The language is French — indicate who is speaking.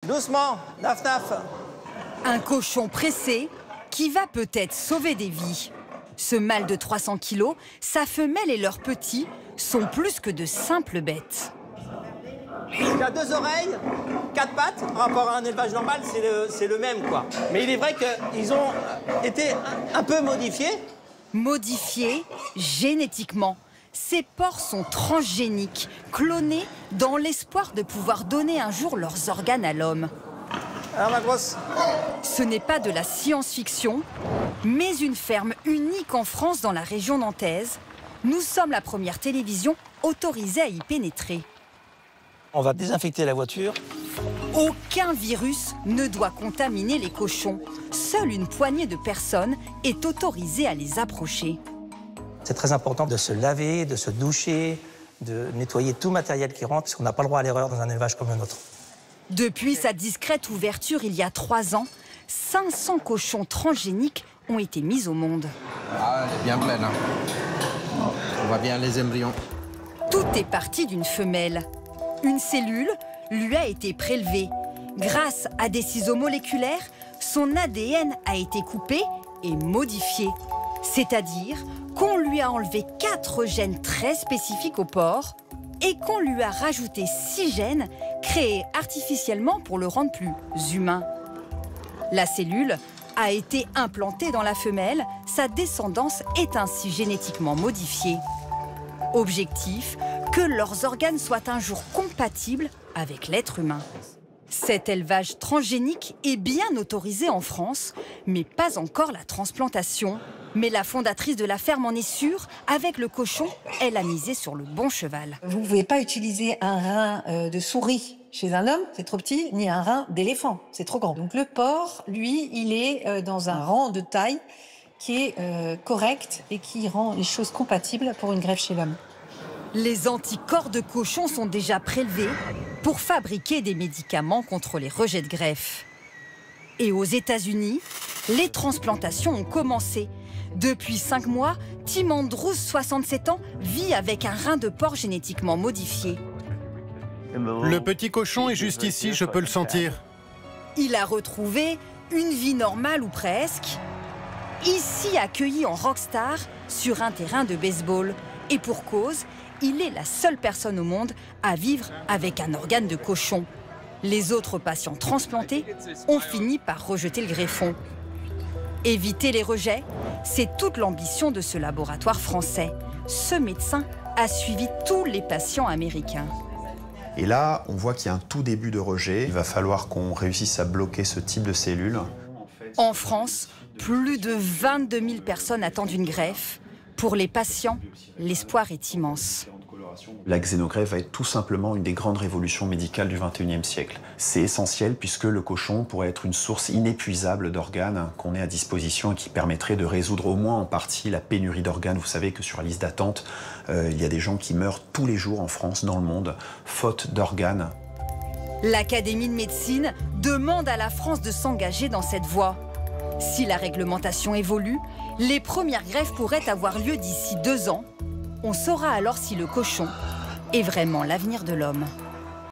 Speaker 1: Doucement, naf naf.
Speaker 2: Un cochon pressé qui va peut-être sauver des vies. Ce mâle de 300 kilos, sa femelle et leurs petits sont plus que de simples bêtes.
Speaker 1: Il a 2 oreilles, 4 pattes. Par rapport à un élevage normal, c'est le même, quoi. Mais il est vrai qu'ils ont été un peu modifiés.
Speaker 2: Modifiés génétiquement. Ces porcs sont transgéniques, clonés dans l'espoir de pouvoir donner un jour leurs organes à l'homme.
Speaker 1: Alors, ma grosse.
Speaker 2: Ce n'est pas de la science-fiction, mais une ferme unique en France dans la région nantaise. Nous sommes la première télévision autorisée à y pénétrer.
Speaker 1: On va désinfecter la voiture.
Speaker 2: Aucun virus ne doit contaminer les cochons. Seule une poignée de personnes est autorisée à les approcher.
Speaker 1: C'est très important de se laver, de se doucher, de nettoyer tout matériel qui rentre, parce qu'on n'a pas le droit à l'erreur dans un élevage comme le nôtre.
Speaker 2: Depuis sa discrète ouverture il y a 3 ans, 500 cochons transgéniques ont été mis au monde.
Speaker 3: Ah, elle est bien pleine. Hein. On voit bien les embryons.
Speaker 2: Tout est parti d'une femelle. Une cellule lui a été prélevée. Grâce à des ciseaux moléculaires, son ADN a été coupé et modifié. C'est-à-dire qu'on lui a enlevé 4 gènes très spécifiques au porc et qu'on lui a rajouté 6 gènes créés artificiellement pour le rendre plus humain. La cellule a été implantée dans la femelle, sa descendance est ainsi génétiquement modifiée. Objectif, que leurs organes soient un jour compatibles avec l'être humain. Cet élevage transgénique est bien autorisé en France, mais pas encore la transplantation. Mais la fondatrice de la ferme en est sûre, avec le cochon, elle a misé sur le bon cheval.
Speaker 4: Vous ne pouvez pas utiliser un rein de souris chez un homme, c'est trop petit, ni un rein d'éléphant, c'est trop grand. Donc le porc, lui, il est dans un rang de taille qui est correct et qui rend les choses compatibles pour une greffe chez l'homme.
Speaker 2: Les anticorps de cochon sont déjà prélevés pour fabriquer des médicaments contre les rejets de greffe. Et aux États-Unis, les transplantations ont commencé. Depuis 5 mois, Tim Andrews, 67 ans, vit avec un rein de porc génétiquement modifié.
Speaker 5: Le petit cochon est juste ici, je peux le sentir.
Speaker 2: Il a retrouvé une vie normale ou presque. Ici, accueilli en rockstar sur un terrain de baseball. Et pour cause, il est la seule personne au monde à vivre avec un organe de cochon. Les autres patients transplantés ont fini par rejeter le greffon. Éviter les rejets, c'est toute l'ambition de ce laboratoire français. Ce médecin a suivi tous les patients américains.
Speaker 6: Et là, on voit qu'il y a un tout début de rejet. Il va falloir qu'on réussisse à bloquer ce type de cellules.
Speaker 2: En France, plus de 22 000 personnes attendent une greffe. Pour les patients, l'espoir est immense.
Speaker 6: La xénogreffe va être tout simplement une des grandes révolutions médicales du XXIe siècle. C'est essentiel puisque le cochon pourrait être une source inépuisable d'organes qu'on ait à disposition et qui permettrait de résoudre au moins en partie la pénurie d'organes. Vous savez que sur la liste d'attente, il y a des gens qui meurent tous les jours en France, dans le monde, faute d'organes.
Speaker 2: L'Académie de médecine demande à la France de s'engager dans cette voie. Si la réglementation évolue, les premières greffes pourraient avoir lieu d'ici 2 ans. On saura alors si le cochon est vraiment l'avenir de l'homme.